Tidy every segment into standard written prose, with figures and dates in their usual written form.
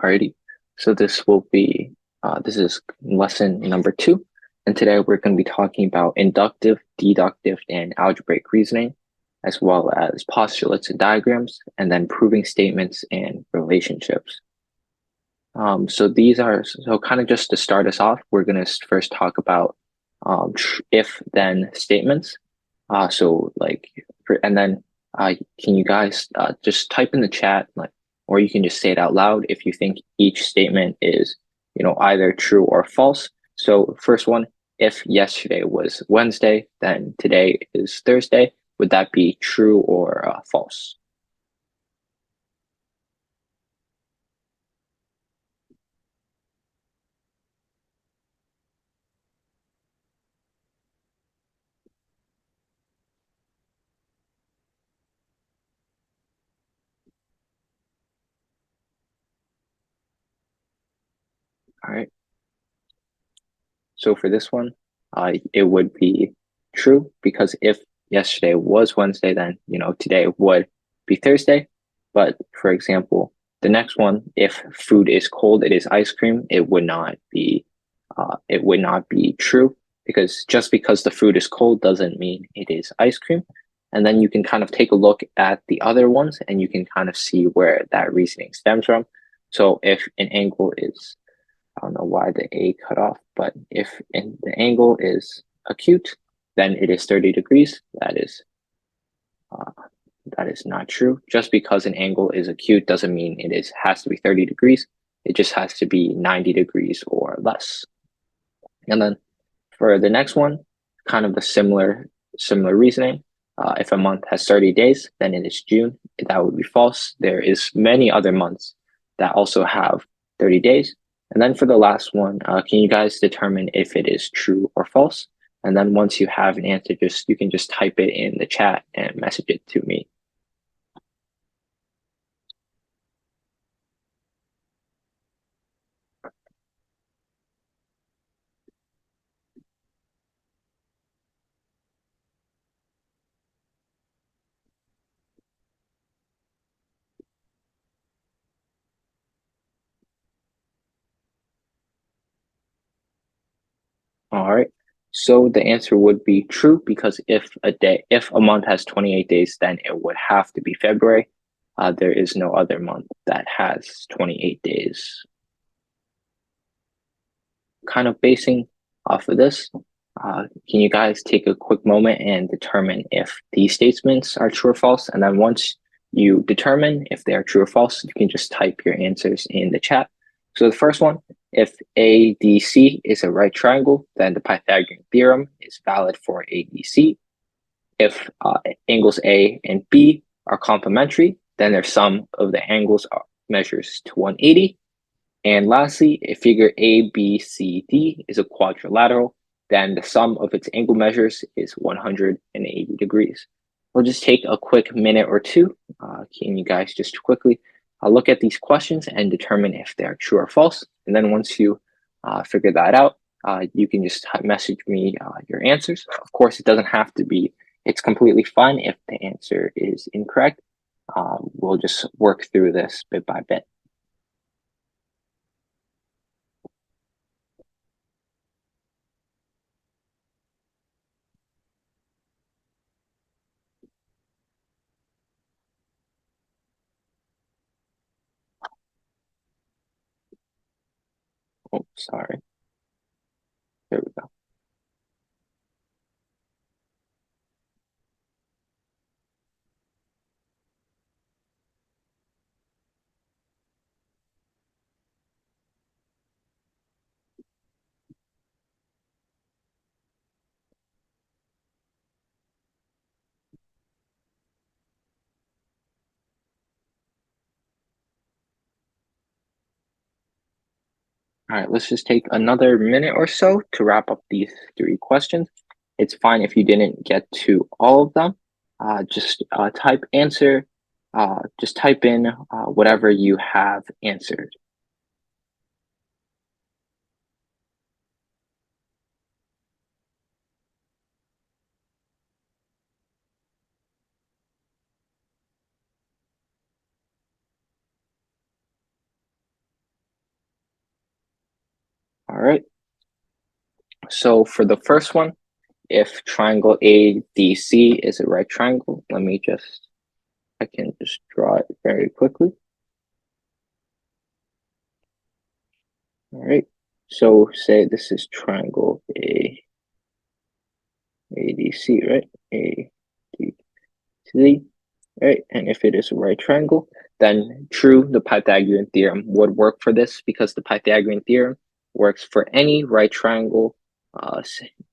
Alrighty, so this is lesson number 2, and today we're going to be talking about inductive, deductive, and algebraic reasoning, as well as postulates and diagrams, and then proving statements and relationships. So kind of just to start us off, we're going to first talk about if-then statements. Can you guys just type in the chat, or you can just say it out loud if you think each statement is, either true or false. So first one, if yesterday was Wednesday, then today is Thursday. Would that be true or false? All right. So for this one, it would be true, because if yesterday was Wednesday, then today would be Thursday. But for example, the next one, if food is cold, it is ice cream. It would not be true, because just because the food is cold doesn't mean it is ice cream. And then you can kind of take a look at the other ones, and you can kind of see where that reasoning stems from. So if an angle is, I don't know why the A cut off, but if the angle is acute, then it is 30 degrees. That is not true. Just because an angle is acute doesn't mean it has to be 30 degrees. It just has to be 90 degrees or less. And then for the next one, kind of the similar reasoning. If a month has 30 days, then it is June. That would be false. There is many other months that also have 30 days. And then for the last one, can you guys determine if it is true or false? And then once you have an answer, you can just type it in the chat and message it to me. All right. So the answer would be true, because if a month has 28 days, then it would have to be February. There is no other month that has 28 days. Kind of basing off of this, can you guys take a quick moment and determine if these statements are true or false? And then once you determine if they are true or false, you can just type your answers in the chat. So the first one, if ADC is a right triangle, then the Pythagorean theorem is valid for ADC. If angles A and B are complementary, then their sum of the angles measures to 180. And lastly, if figure ABCD is a quadrilateral, then the sum of its angle measures is 180 degrees. We'll just take a quick minute or two. Can you guys just quickly look at these questions and determine if they're true or false? And then once you figure that out, you can just message me your answers. Of course, it doesn't have to be, it's completely fine if the answer is incorrect. We'll just work through this bit by bit. Oh, sorry. There we go. All right, let's just take another minute or so to wrap up these 3 questions. It's fine if you didn't get to all of them. Just type answer, just type in whatever you have answered. right. So for the first one, if triangle ADC is a right triangle, I can just draw it very quickly. All right. So say this is triangle ADC, right? ADC, right? And if it is a right triangle, then true, the Pythagorean theorem would work for this because the Pythagorean theorem works for any right triangle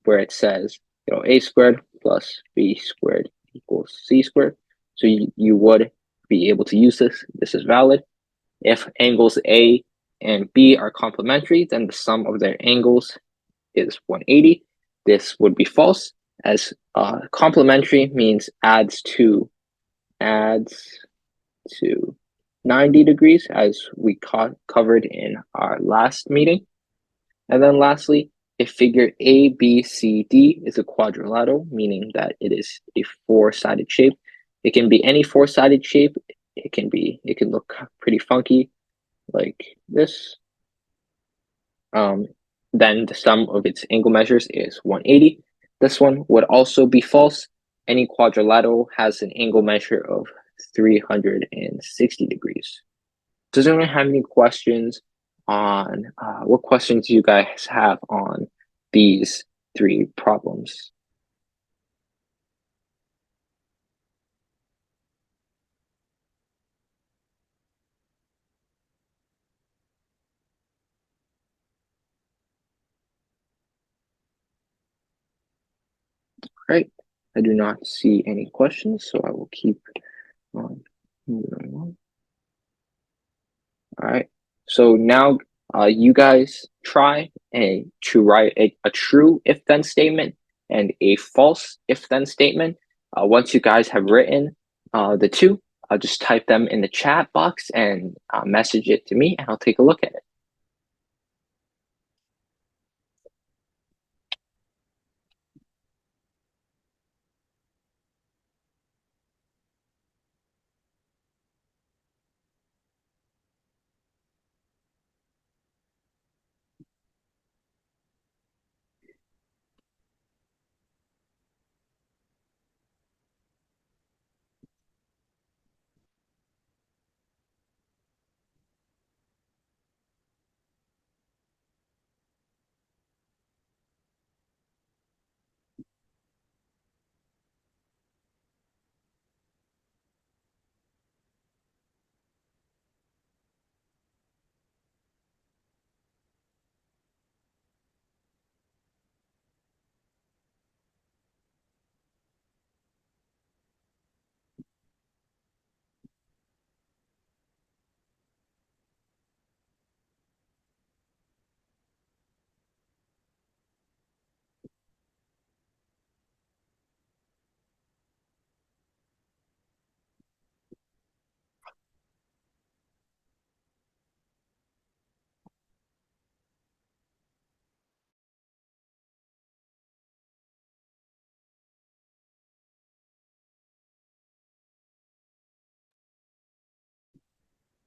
where it says, a squared plus b squared equals c squared. So you would be able to use this. This is valid. If angles A and B are complementary, then the sum of their angles is 180. This would be false, as complementary means adds to 90 degrees, as we covered in our last meeting. And then lastly, if figure ABCD is a quadrilateral, meaning that it is a four-sided shape, it can be any four-sided shape. It can look pretty funky like this. Then the sum of its angle measures is 180. This one would also be false. Any quadrilateral has an angle measure of 360 degrees. Does anyone have any questions on what questions you guys have on these three problems? Right. I do not see any questions, so I will keep on moving on. All right. So now you guys try to write a true if-then statement and a false if-then statement. Once you guys have written the two, I'll just type them in the chat box and message it to me, and I'll take a look at it.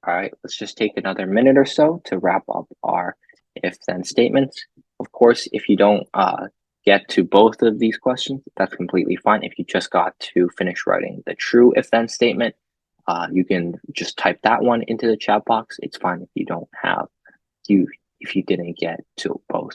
All right, let's just take another minute or so to wrap up our if-then statements. Of course, if you don't get to both of these questions, that's completely fine. If you just got to finish writing the true if-then statement, you can just type that one into the chat box. It's fine if you don't have if you didn't get to both.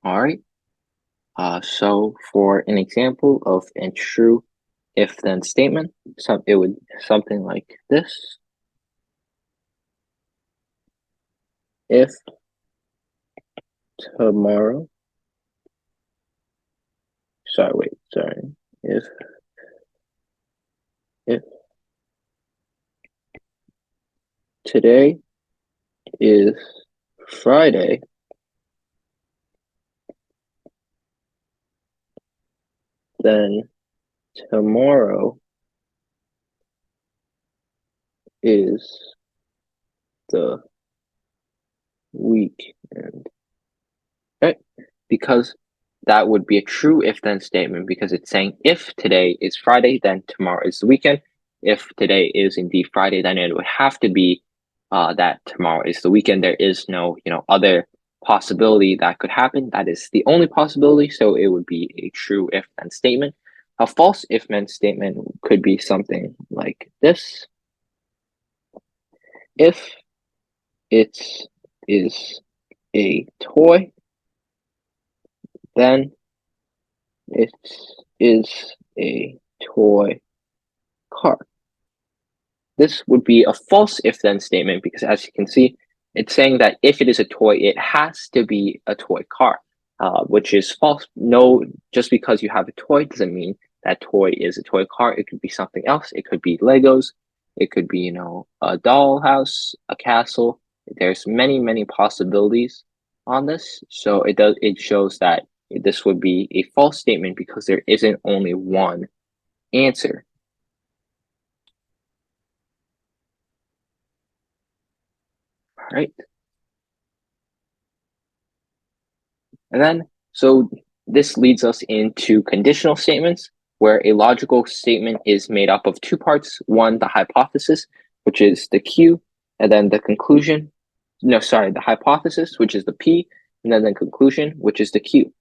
All right. So for an example of a true if-then statement, it would something like this. If tomorrow, sorry, if today is Friday, then tomorrow is the weekend. Okay, because that would be a true if-then statement because it's saying if today is Friday, then tomorrow is the weekend. If today is indeed Friday, then it would have to be that tomorrow is the weekend. There is no, other possibility that could happen. That is the only possibility, so it would be a true if-then statement. A false if-then statement could be something like this. If it is a toy, then it is a toy car. This would be a false if-then statement because, as you can see, it's saying that if it is a toy, it has to be a toy car, which is false. No, just because you have a toy doesn't mean that toy is a toy car. It could be something else. It could be Legos. It could be, a dollhouse, a castle. There's many, many possibilities on this. So it shows that this would be a false statement because there isn't only one answer. All right. And then, so this leads us into conditional statements, where a logical statement is made up of two parts. One, the hypothesis, which is the Q, and then the conclusion. No, sorry, the hypothesis, which is the P, and then the conclusion, which is the Q.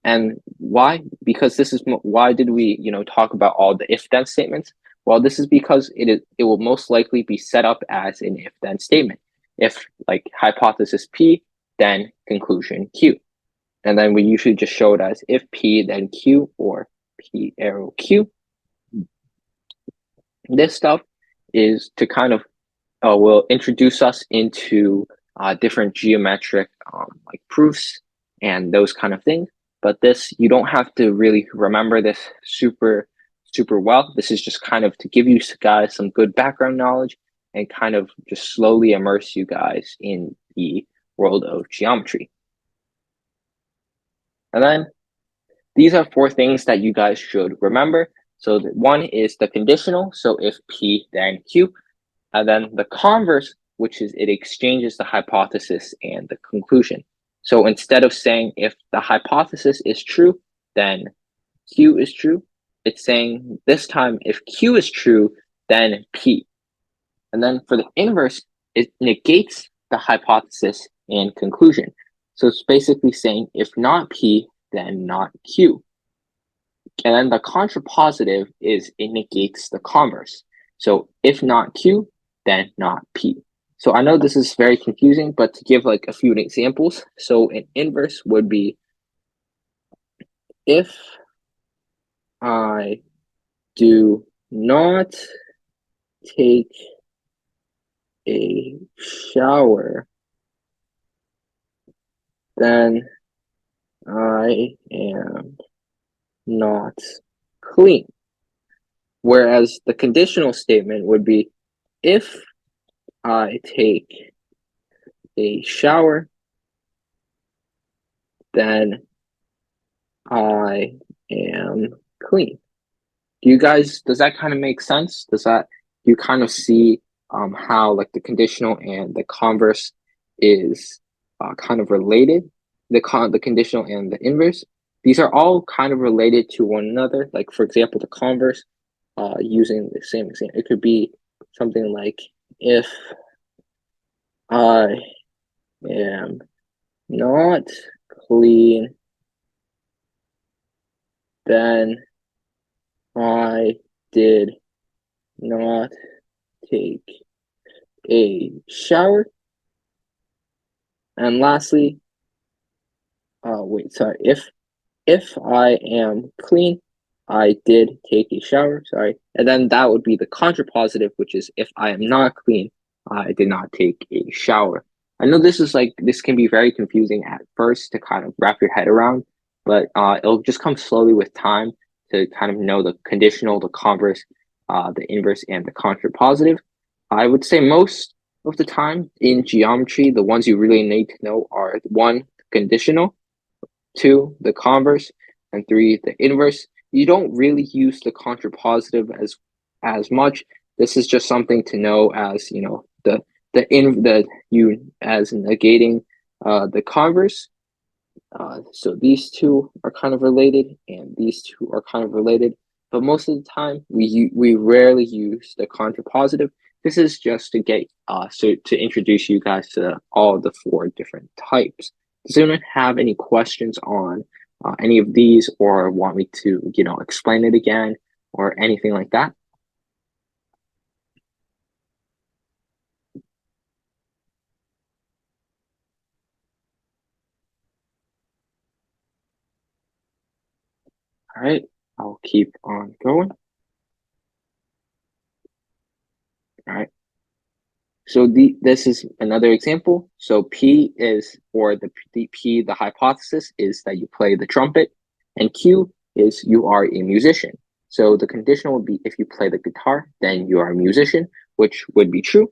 And why? Because this is why did we, talk about all the if-then statements? Well, this is because it will most likely be set up as an if-then statement. If like hypothesis P, then conclusion Q. And then we usually just show it as if P, then Q, or P arrow Q. This stuff is to kind of will introduce us into different geometric like proofs and those kind of things. But this, you don't have to really remember this super well. This is just kind of to give you guys some good background knowledge and kind of just slowly immerse you guys in the world of geometry. And then these are four things that you guys should remember. So one is the conditional. So if P, then Q. And then the converse, which is it exchanges the hypothesis and the conclusion. So instead of saying if the hypothesis is true, then Q is true, it's saying this time if Q is true, then P. And then for the inverse, it negates the hypothesis and conclusion. So it's basically saying if not P, then not Q. And then the contrapositive is it negates the converse. So if not Q, then not P. So I know this is very confusing, but to give like a few examples, so an inverse would be if I do not take a shower, then I am not clean. Whereas the conditional statement would be if I take a shower, then I am clean. Does that kind of make sense? Do you kind of see how like the conditional and the converse is kind of related? The conditional and the inverse. These are all kind of related to one another. Like for example, the converse, using the same example, it could be something like if I am not clean, then I did not take a shower. And lastly, if I am clean, I did take a shower, sorry. And then that would be the contrapositive, which is if I am not clean, I did not take a shower. I know this can be very confusing at first to kind of wrap your head around, but it'll just come slowly with time to kind of know the conditional, the converse, the inverse, and the contrapositive. I would say most of the time in geometry, the ones you really need to know are one, conditional, two, the converse, and three, the inverse. You don't really use the contrapositive as much. This is just something to know as as negating The converse, so these two are kind of related, and these two are kind of related, but most of the time we rarely use the contrapositive. This is just to get to introduce you guys to all the four different types. Does anyone have any questions on any of these, or want me to explain it again, or anything like that? All right, I'll keep on going. All right. So this is another example. So P is, or the P, the hypothesis is that you play the trumpet, and Q is you are a musician. So the conditional would be if you play the guitar, then you are a musician, which would be true.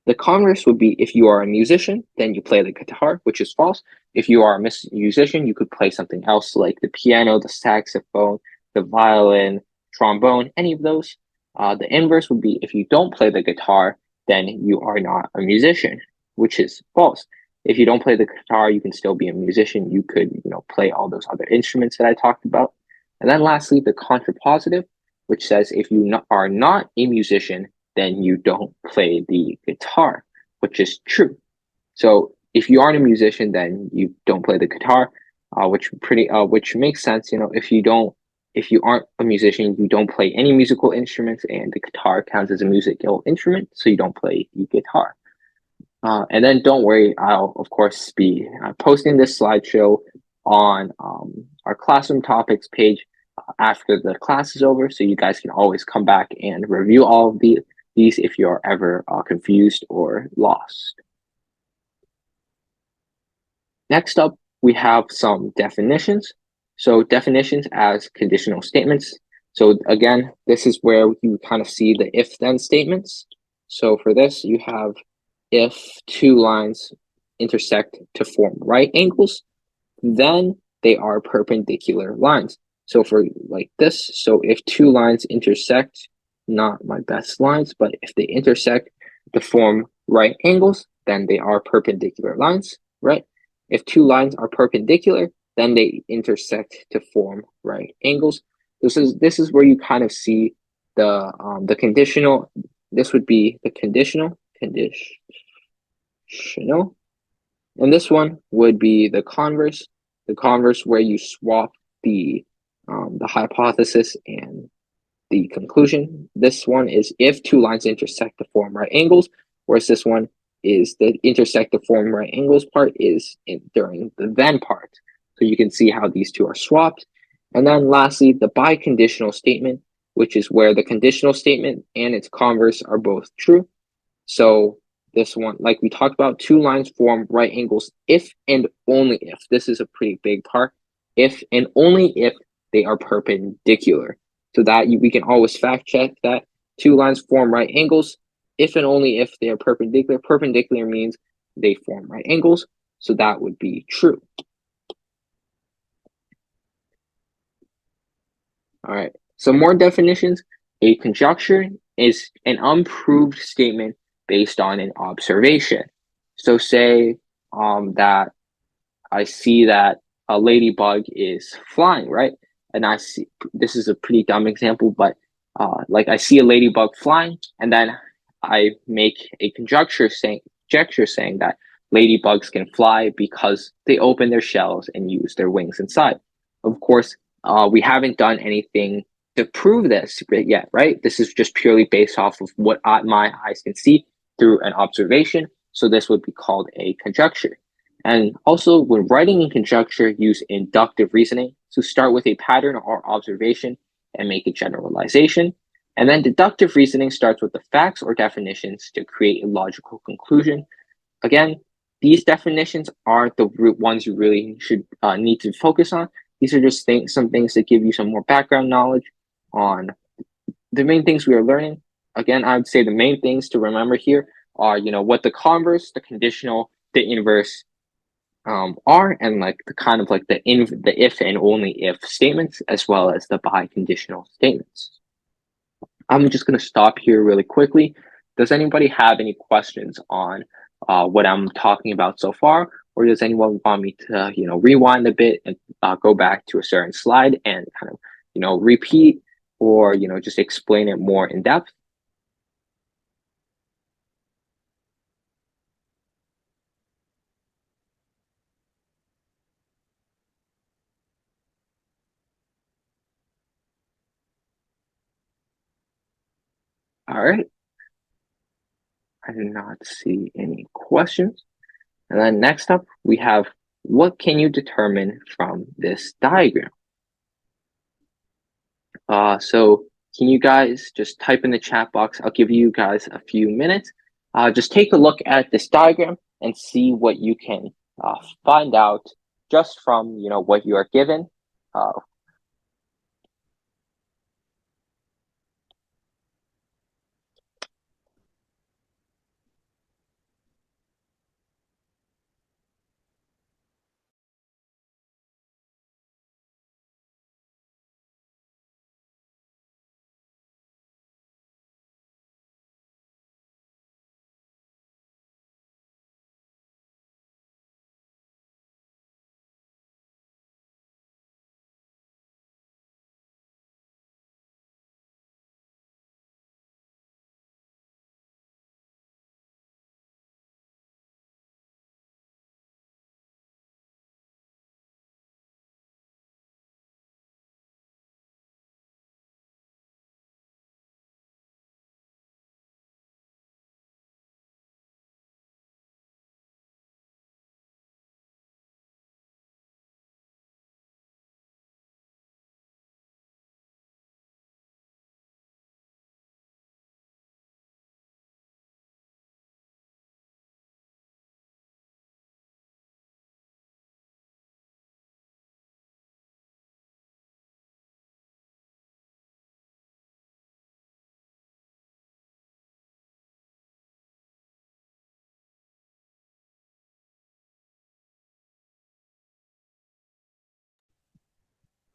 The converse would be if you are a musician, then you play the guitar, which is false. If you are a musician, you could play something else like the piano, the saxophone, the violin, trombone, any of those. The inverse would be if you don't play the guitar, then you are not a musician, which is false. If you don't play the guitar, you can still be a musician. You could, play all those other instruments that I talked about. And then lastly, the contrapositive, which says if you are not a musician, then you don't play the guitar, which is true. So if you aren't a musician, then you don't play the guitar, which makes sense. If you aren't a musician, you don't play any musical instruments, and the guitar counts as a musical instrument, so you don't play the guitar. And then don't worry, I'll of course be posting this slideshow on our classroom topics page after the class is over, so you guys can always come back and review all of these if you're ever confused or lost. Next up, we have some definitions. So definitions as conditional statements. So again, this is where you kind of see the if-then statements. So for this, you have if two lines intersect to form right angles, then they are perpendicular lines. So for like this, so if two lines intersect, not my best lines, but if they intersect to form right angles, then they are perpendicular lines, right? If two lines are perpendicular, then they intersect to form right angles. This is where you kind of see the conditional. This would be the conditional, and this one would be the converse. The converse where you swap the hypothesis and the conclusion. This one is if two lines intersect to form right angles, whereas this one is the intersect to form right angles part is during the then part. So you can see how these two are swapped. And then lastly, the biconditional statement, which is where the conditional statement and its converse are both true. So this one, like we talked about, two lines form right angles if and only if. This is a pretty big part. If and only if they are perpendicular. So that we can always fact check that two lines form right angles if and only if they are perpendicular. Perpendicular means they form right angles. So that would be true. All right. Some more definitions. A conjecture is an unproved statement based on an observation. So say that I see that a ladybug is flying, right? And I see, this is a pretty dumb example, but like I see a ladybug flying, and then I make a conjecture saying that ladybugs can fly because they open their shells and use their wings inside. Of course, we haven't done anything to prove this yet, right? This is just purely based off of what my eyes can see through an observation. So this would be called a conjecture. And also, when writing in conjecture, use inductive reasoning. So start with a pattern or observation and make a generalization. And then deductive reasoning starts with the facts or definitions to create a logical conclusion. Again, these definitions aren't the ones you really should need to focus on. These are just some things that give you some more background knowledge on the main things we are learning. Again, I would say the main things to remember here are, what the converse, the conditional, the inverse are, and like the kind of like the if and only if statements, as well as the biconditional statements. I'm just going to stop here really quickly. Does anybody have any questions on what I'm talking about so far, or does anyone want me to, rewind a bit and go back to a certain slide and kind of, repeat or, just explain it more in depth? All right. I do not see any questions. And then next up, we have, what can you determine from this diagram? So can you guys just type in the chat box? I'll give you guys a few minutes. Just take a look at this diagram and see what you can find out just from, what you are given.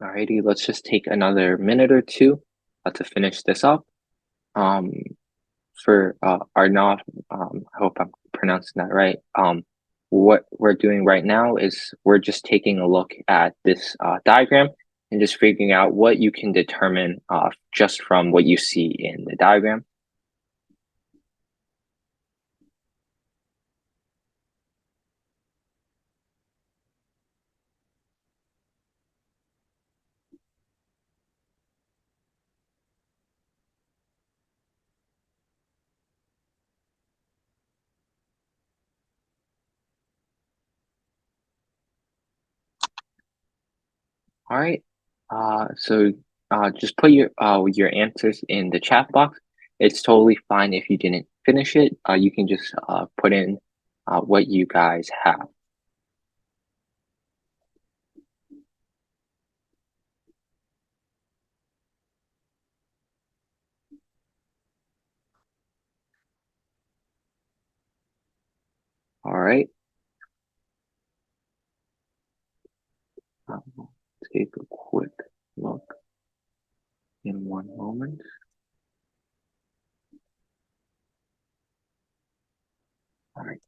Alrighty, let's just take another minute or two to finish this up. For Arnav, I hope I'm pronouncing that right. What we're doing right now is we're just taking a look at this diagram and just figuring out what you can determine just from what you see in the diagram. All right. So just put your answers in the chat box. It's totally fine if you didn't finish it. You can just put in what you guys have. All right. Take a quick look in one moment. All right.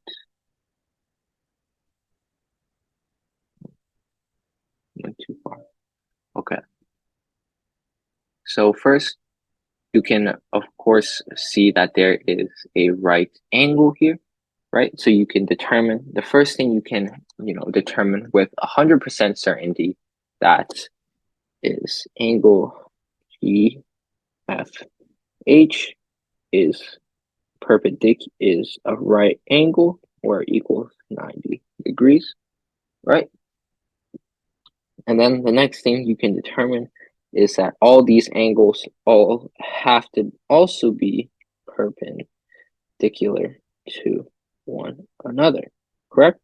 Went too far. Okay. So first, you can, of course, see that there is a right angle here, right? So you can determine, the first thing you can, determine with 100% certainty that is angle GFH is is a right angle or equals 90 degrees, right? And then the next thing you can determine is that all these angles all have to also be perpendicular to one another, correct?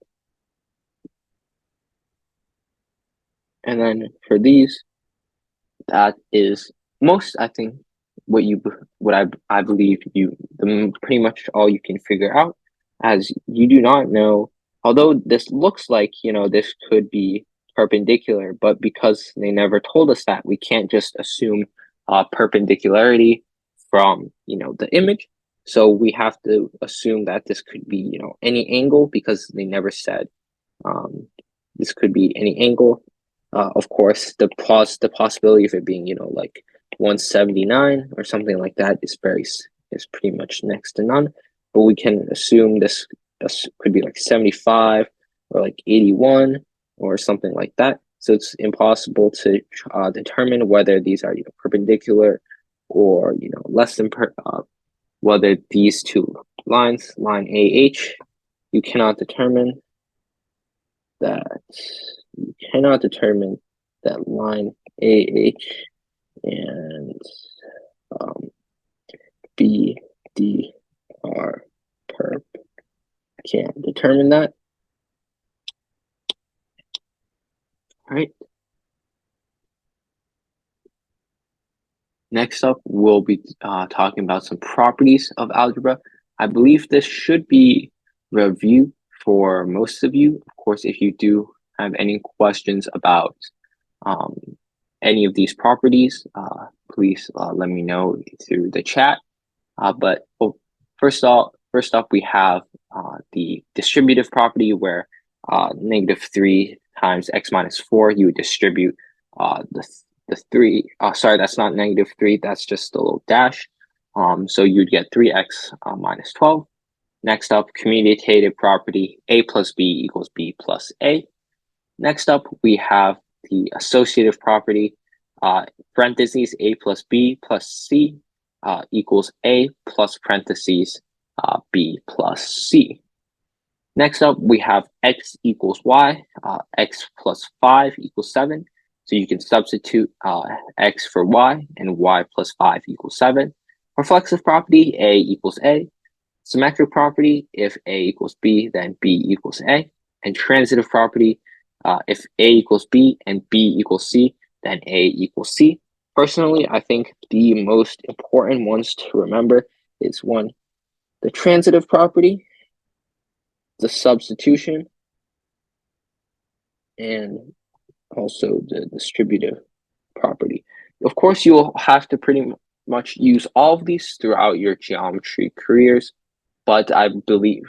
And then for these, that is most, I think, I believe pretty much all you can figure out, as you do not know, although this looks like, this could be perpendicular, but because they never told us that, we can't just assume perpendicularity from, the image. So we have to assume that this could be, any angle because they never said This could be any angle. Of course, the possibility of it being, like 179 or something like that is pretty much next to none. But we can assume this could be like 75 or like 81 or something like that. So it's impossible to determine whether these are perpendicular or less than whether these two lines, line AH, you cannot determine that line AH and BD are perp. Can't determine that. All right. Next up, we'll be talking about some properties of algebra. I believe this should be review for most of you. Of course, if you do have any questions about any of these properties, please let me know through the chat. But first up, we have the distributive property where -3 times x minus 4, you would distribute the 3. Sorry, that's not -3. That's just a little dash. So you'd get 3x minus 12. Next up, commutative property, a plus b equals b plus a. Next up, we have the associative property, parentheses, a plus b plus c equals a plus parentheses b plus c. Next up, we have x equals y, x plus 5 equals 7. So you can substitute x for y, and y plus 5 equals 7. Reflexive property, a equals a. Symmetric property, if a equals b, then b equals a. And transitive property, if a equals b and b equals c, then a equals c. Personally, I think the most important ones to remember is one, the transitive property, the substitution, and also the distributive property. Of course, you'll have to pretty much use all of these throughout your geometry careers, but I believe,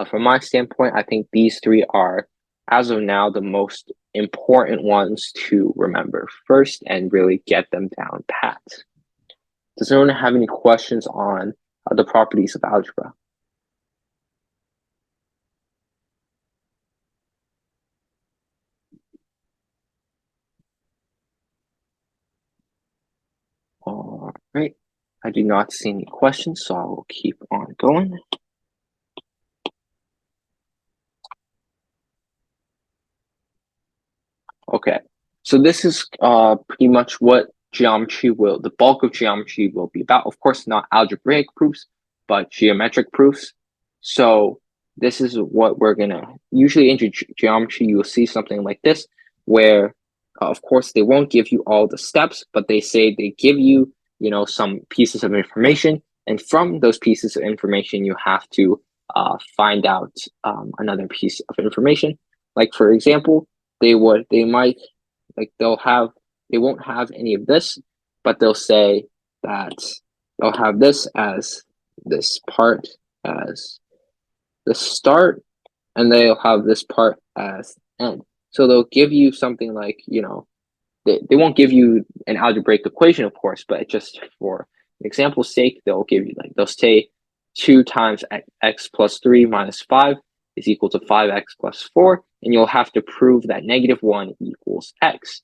from my standpoint, I think these three are, as of now, the most important ones to remember first and really get them down pat. Does anyone have any questions on the properties of algebra? All right. I do not see any questions, so I will keep on going. Okay, so this is pretty much what the bulk of geometry will be about. Of course, not algebraic proofs, but geometric proofs. So this is what we're gonna, usually in geometry, you will see something like this, where of course they won't give you all the steps, but they say they give you, some pieces of information, and from those pieces of information, you have to find out another piece of information. Like for example, they won't have any of this, but they'll say that they'll have this as this part as the start, and they'll have this part as end. So they'll give you something like, they won't give you an algebraic equation, of course, but just for example's sake, they'll say 2 times x plus 3 minus 5 is equal to 5x plus 4, and you'll have to prove that -1 equals x.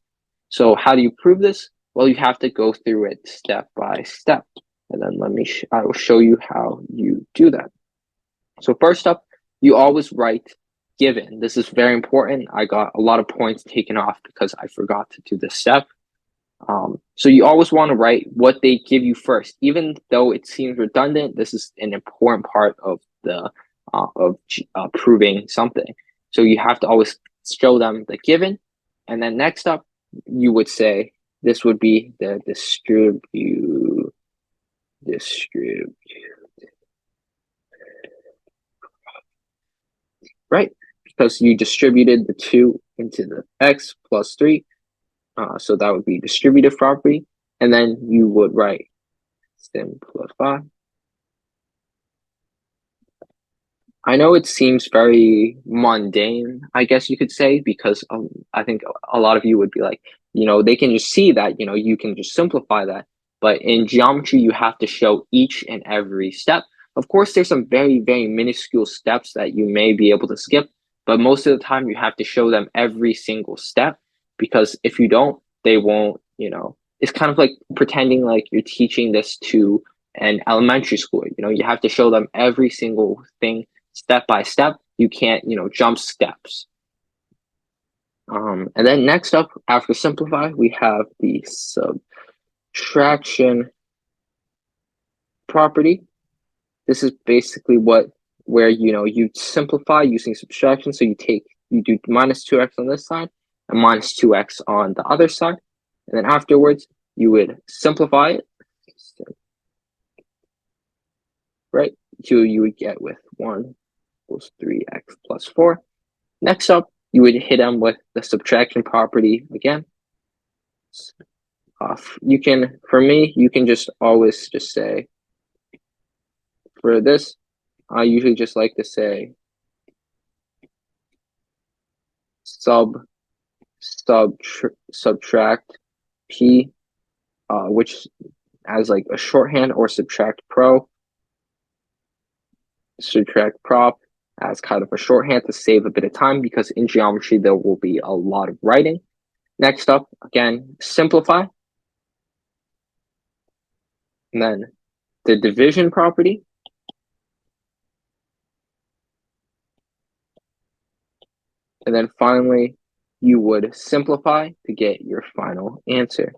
So how do you prove this? Well, you have to go through it step by step, and then I will show you how you do that. So first up, you always write given. This is very important. I got a lot of points taken off because I forgot to do this step. So you always want to write what they give you first, even though it seems redundant. This is an important part of the proving something. So you have to always show them the given, and then next up, you would say this would be the distribute, right? Because you distributed the 2 into the x plus 3. So that would be distributive property. And then you would write simplify. I know it seems very mundane, I guess you could say, because I think a lot of you would be like, they can just see that, you can just simplify that. But in geometry, you have to show each and every step. Of course, there's some very, very minuscule steps that you may be able to skip, but most of the time you have to show them every single step, because if you don't, they won't, it's kind of like pretending like you're teaching this to an elementary school. You have to show them every single thing step by step. You can't, jump steps. And then next up, after simplify, we have the subtraction property. This is basically where you simplify using subtraction. So you do minus 2x on this side and minus 2x on the other side. And then afterwards, you would simplify it, right? You would get with 1 equals 3x plus 4. Next up, you would hit them with the subtraction property again. For me, you can just always just say, for this, I usually just like to say subtract p, which as like a shorthand, or subtract prop as kind of a shorthand to save a bit of time, because in geometry there will be a lot of writing. Next up, again, simplify. And then the division property. And then finally, you would simplify to get your final answer.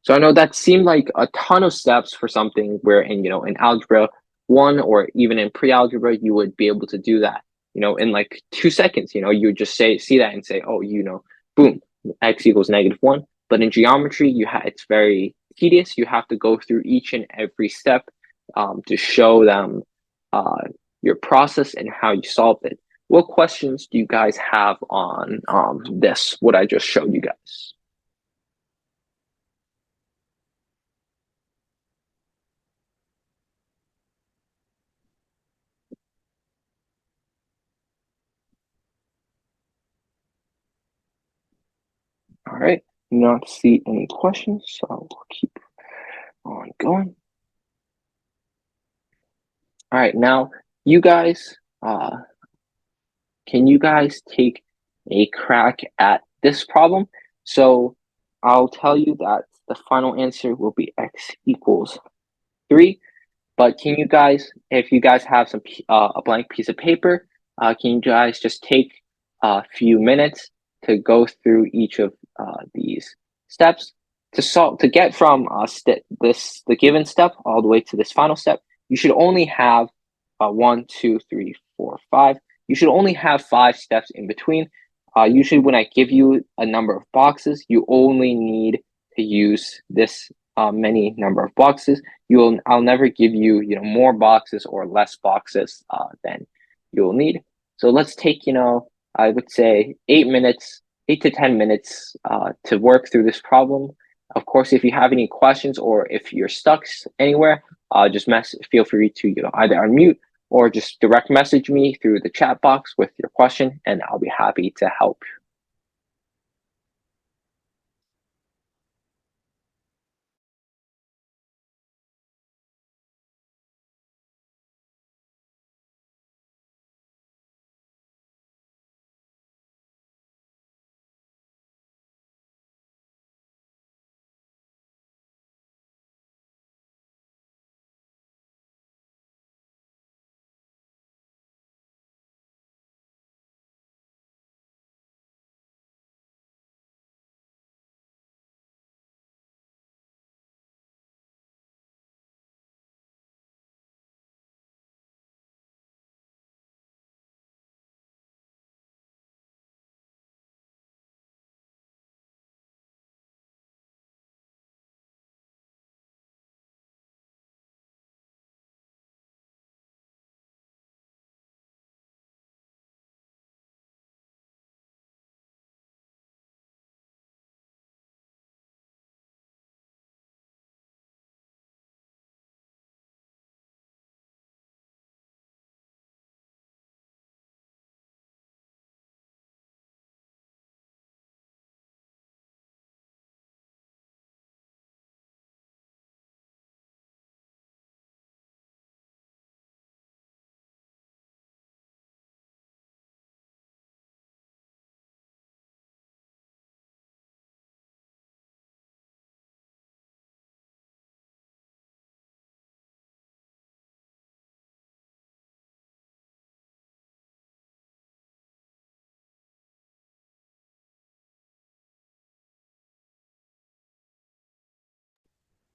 So I know that seemed like a ton of steps for something where in algebra 1 or even in pre-algebra, you would be able to do that, in like 2 seconds. You would just see that and say, oh, boom, x equals -1. But in geometry, it's very tedious. You have to go through each and every step to show them your process and how you solved it. What questions do you guys have on what I just showed you guys? All right, not see any questions, so I'll keep on going. All right, now you guys, can you guys take a crack at this problem? So I'll tell you that the final answer will be x equals 3. But can you guys, if you guys have a blank piece of paper, can you guys just take a few minutes to go through each of these steps to get from the given step all the way to this final step? You should only have 1, 2, 3, 4, 5. You should only have 5 steps in between. Usually, when I give you a number of boxes, you only need to use this many number of boxes. I'll never give you more boxes or less boxes than you'll need. So let's take I would say 8 to 10 minutes to work through this problem. Of course, if you have any questions or if you're stuck anywhere, just feel free to either unmute or just direct message me through the chat box with your question, and I'll be happy to help.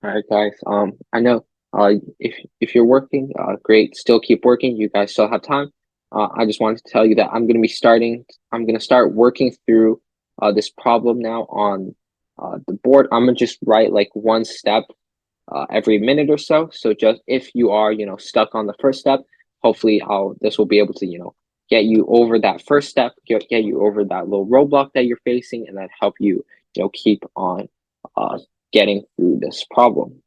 All right, guys. I know if you're working, great. Still keep working. You guys still have time. I just wanted to tell you that I'm gonna start working through this problem now on the board. I'm gonna just write like one step every minute or so. So just if you are, stuck on the first step, hopefully this will be able to, get you over that first step, get you over that little roadblock that you're facing, and then help you, keep on uh, getting through this problem.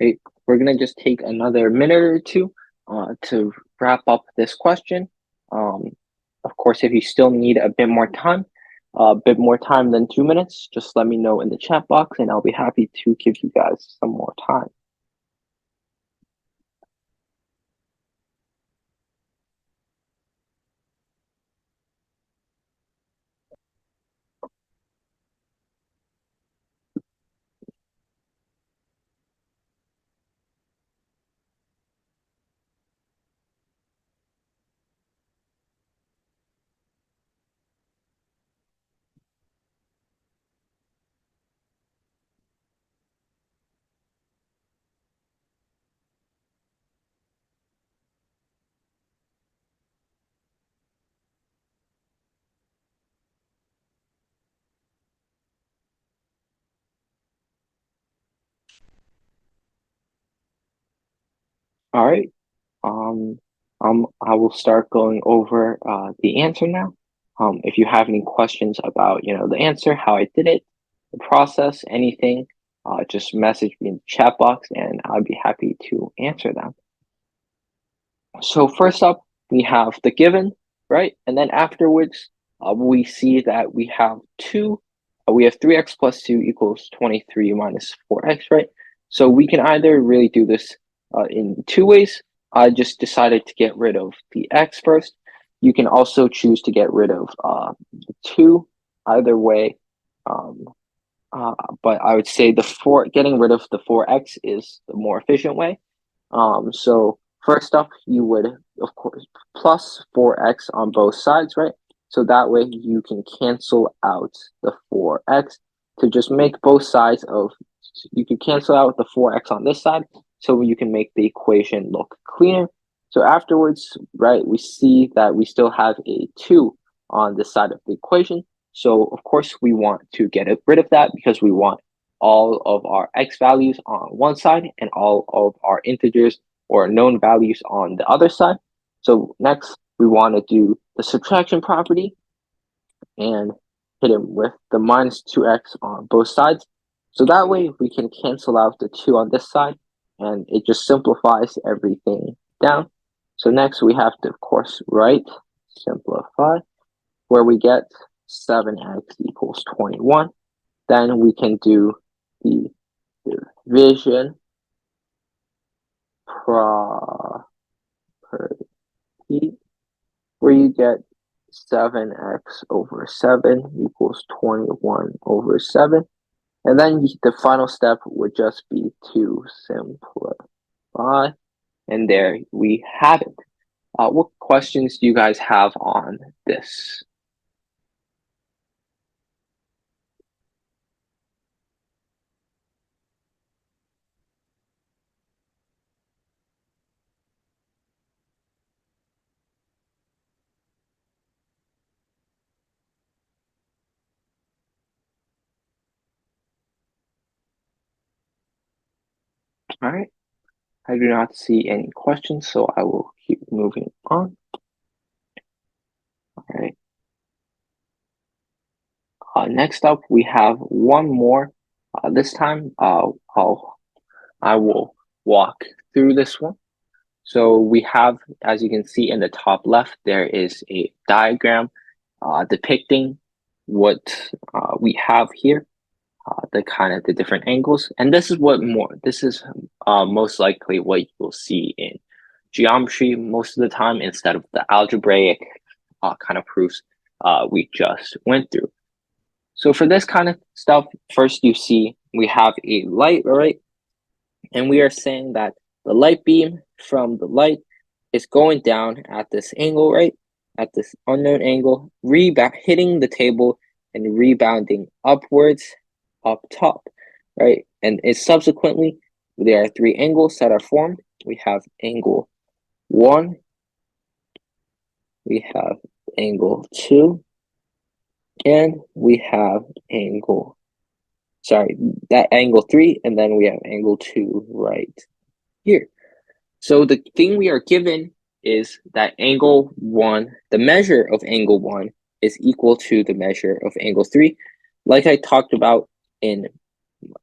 Okay, we're gonna just take another minute or two to wrap up this question. Um, of course, if you still need a bit more time than 2 minutes, just let me know in the chat box, and I'll be happy to give you guys some more time. All right. Um, I will start going over the answer now. If you have any questions about, the answer, how I did it, the process, anything, just message me in the chat box and I'd be happy to answer them. So first up, we have the given, right? And then afterwards, we see that we have 3x plus 2 equals 23 minus 4x, right? So we can either really do this in two ways. I just decided to get rid of the x first. You can also choose to get rid of the 2, either way. Um, uh, but I would say getting rid of the 4x is the more efficient way. So first up, you would, of course, plus 4x on both sides, right? So that way you can cancel out the 4x to just make both sides you can cancel out the 4x on this side so you can make the equation look cleaner. So afterwards, right, we see that we still have a 2 on this side of the equation. So of course we want to get rid of that because we want all of our x values on one side and all of our integers or known values on the other side. So next, we want to do the subtraction property and hit it with the minus 2x on both sides. So that way we can cancel out the 2 on this side, and it just simplifies everything down. So next we have to, of course, simplify, where we get 7x equals 21. Then we can do the division property, where you get 7x over 7 equals 21 over 7. And then the final step would just be to simplify. And there we have it. What questions do you guys have on this? All right. I do not see any questions, so I will keep moving on. All right. Next up, we have one more. This time, I will walk through this one. So we have, as you can see in the top left, there is a diagram depicting what we have here, the different angles. And this is most likely what you'll see in geometry most of the time instead of the algebraic kind of proofs we just went through. So for this kind of stuff, first you see we have a light, right? And we are saying that the light beam from the light is going down at this angle, right? At this unknown angle, hitting the table and rebounding upwards up top, right? And subsequently, there are 3 angles that are formed. We have angle 1, we have angle 2, and we have angle 3, and then we have angle 2 right here. So the thing we are given is that angle 1, the measure of angle 1 is equal to the measure of angle 3. Like I talked about in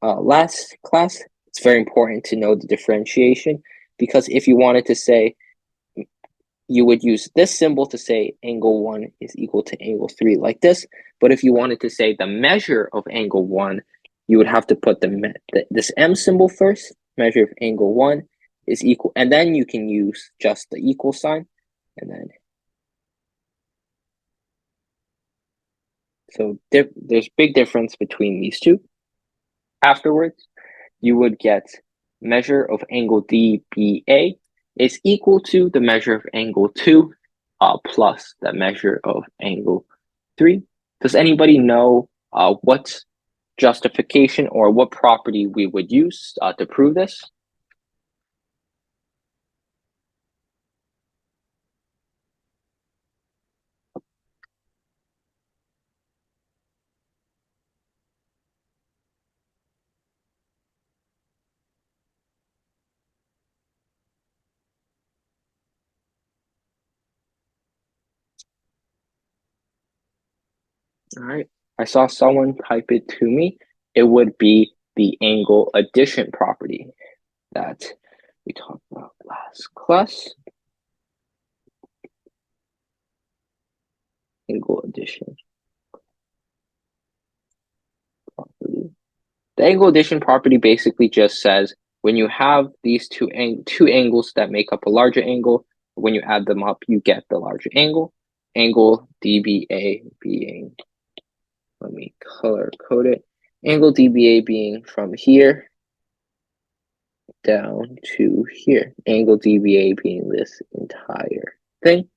last class, it's very important to know the differentiation, because if you wanted to say, you would use this symbol to say angle 1 is equal to angle 3 like this. But if you wanted to say the measure of angle 1, you would have to put this M symbol first. Measure of angle 1 is equal, and then you can use just the equal sign, and then so there's big difference between these two. Afterwards, you would get measure of angle DBA is equal to the measure of angle 2 plus the measure of angle 3. Does anybody know what justification or what property we would use to prove this? All right, I saw someone type it to me. It would be the angle addition property that we talked about last class. Angle addition property. The angle addition property basically just says when you have these two angles that make up a larger angle, when you add them up, you get the larger angle. Angle DBA being, let me color code it. Angle DBA being from here down to here. Angle DBA being this entire thing.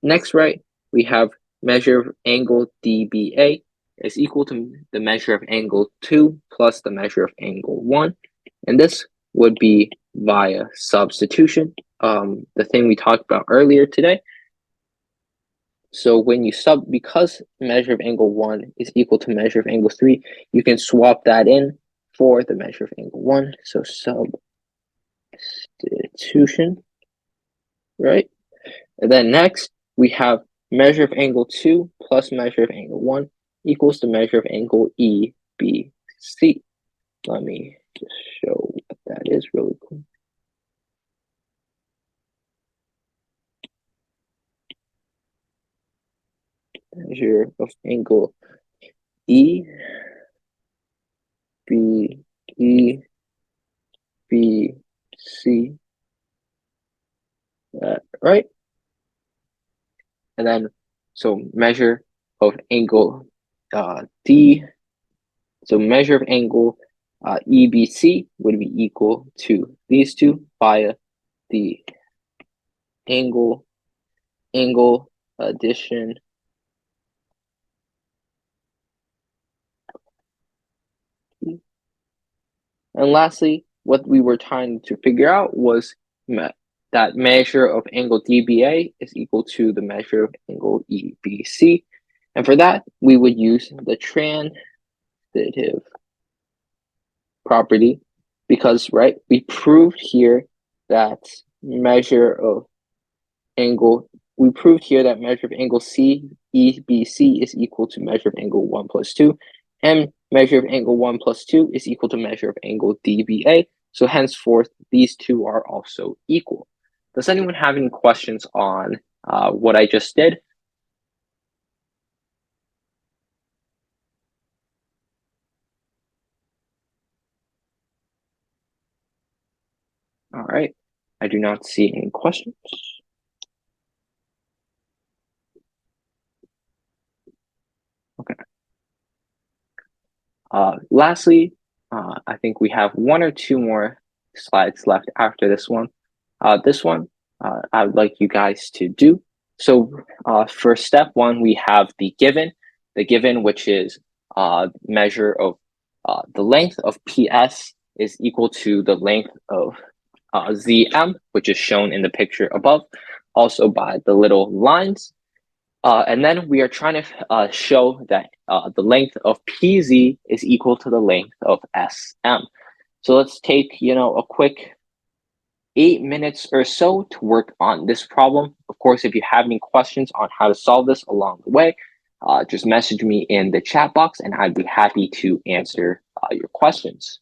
Next, right, we have measure of angle DBA is equal to the measure of angle 2 plus the measure of angle 1. And this would be via substitution, the thing we talked about earlier today. So when you because measure of angle 1 is equal to measure of angle 3, you can swap that in for the measure of angle 1. So substitution, right? And then next, we have measure of angle 2 plus measure of angle 1 equals the measure of angle EBC. C. Let me just show what that is really quick. Measure of angle E, B, E, B, C, right? And then, so measure of angle D, so measure of angle EBC would be equal to these two via the angle addition. And lastly, what we were trying to figure out was that measure of angle DBA is equal to the measure of angle EBC. And for that, we would use the transitive property because, right, we proved here that measure of angle, we proved here that measure of angle CEBC is equal to measure of angle 1 plus 2, and measure of angle 1 plus 2 is equal to measure of angle DBA. So henceforth, these two are also equal. Does anyone have any questions on what I just did? All right, I do not see any questions. Okay. Lastly, I think we have one or two more slides left after this one. This one, I would like you guys to do. So for step one, we have the given, which is measure of the length of PS is equal to the length of ZM, which is shown in the picture above, also by the little lines. And then we are trying to show that the length of PZ is equal to the length of SM. So let's take, a quick 8 minutes or so to work on this problem. Of course, if you have any questions on how to solve this along the way, just message me in the chat box and I'd be happy to answer your questions.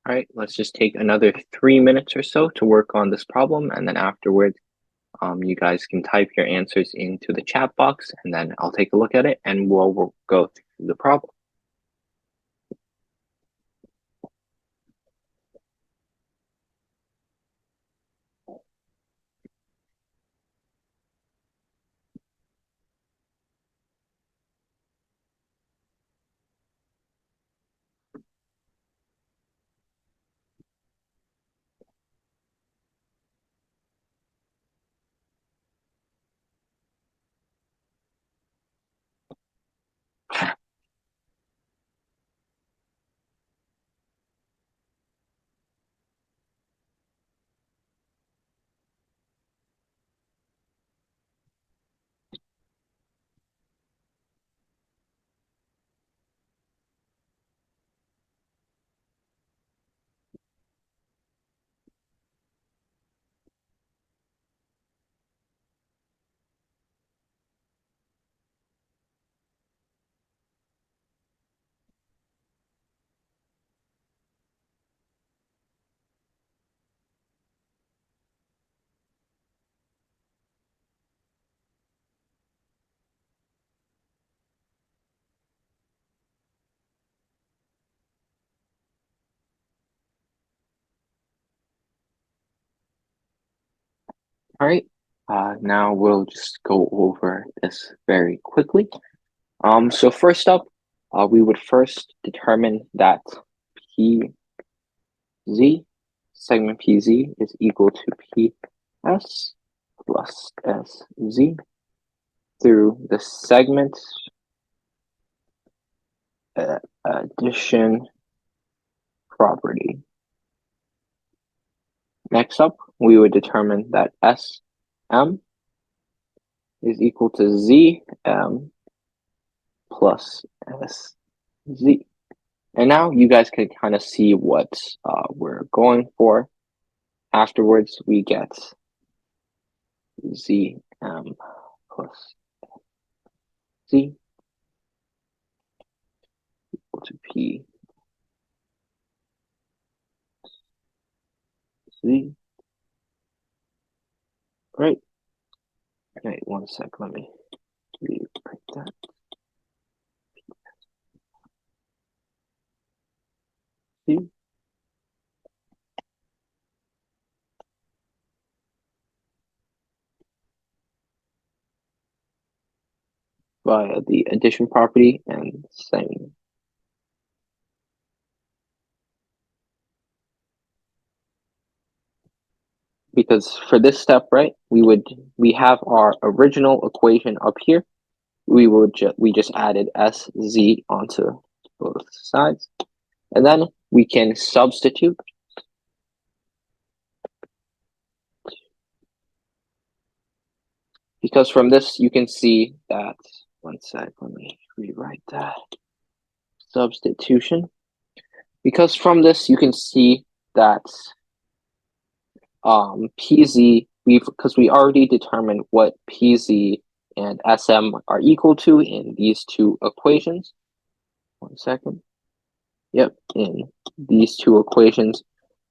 All right, let's just take another 3 minutes or so to work on this problem, and then afterwards, you guys can type your answers into the chat box, and then I'll take a look at it, and we'll go through the problem. All right, now we'll just go over this very quickly. So first up, we would first determine that PZ, segment PZ is equal to PS plus SZ through the segment addition property. Next up, we would determine that SM is equal to ZM plus SZ. And now you guys can kind of see what we're going for. Afterwards, we get ZM plus Z equal to P Z. Right. Okay, one sec. Let me rewrite that. Z. Via the addition property and same. Because for this step, right, we have our original equation up here. We just added SZ onto both sides, and then we can substitute. Because from this, you can see that, one sec, let me rewrite that. Substitution. Because from this, you can see that PZ, because we already determined what PZ and SM are equal to in these two equations. One second. Yep, in these two equations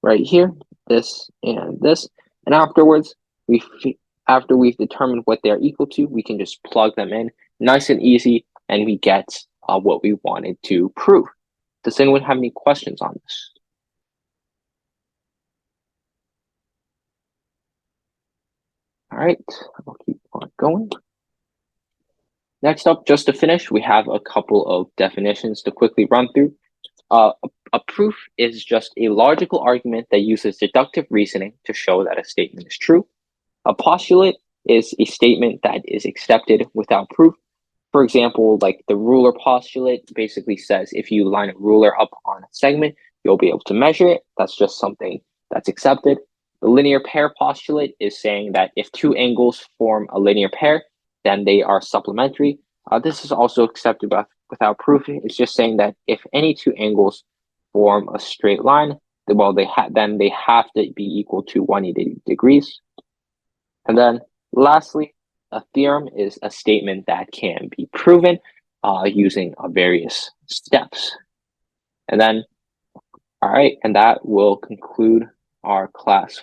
right here, this and this. And afterwards, after we've determined what they're equal to, we can just plug them in, nice and easy, and we get what we wanted to prove. Does anyone have any questions on this? All right, I'll keep on going. Next up, just to finish, we have a couple of definitions to quickly run through. A proof is just a logical argument that uses deductive reasoning to show that a statement is true. A postulate is a statement that is accepted without proof. For example, like the ruler postulate basically says if you line a ruler up on a segment, you'll be able to measure it. That's just something that's accepted. The linear pair postulate is saying that if two angles form a linear pair, then they are supplementary. This is also accepted without proof. It's just saying that if any two angles form a straight line, well, then they have to be equal to 180 degrees. And then lastly, a theorem is a statement that can be proven using various steps. And then All right, and that will conclude our class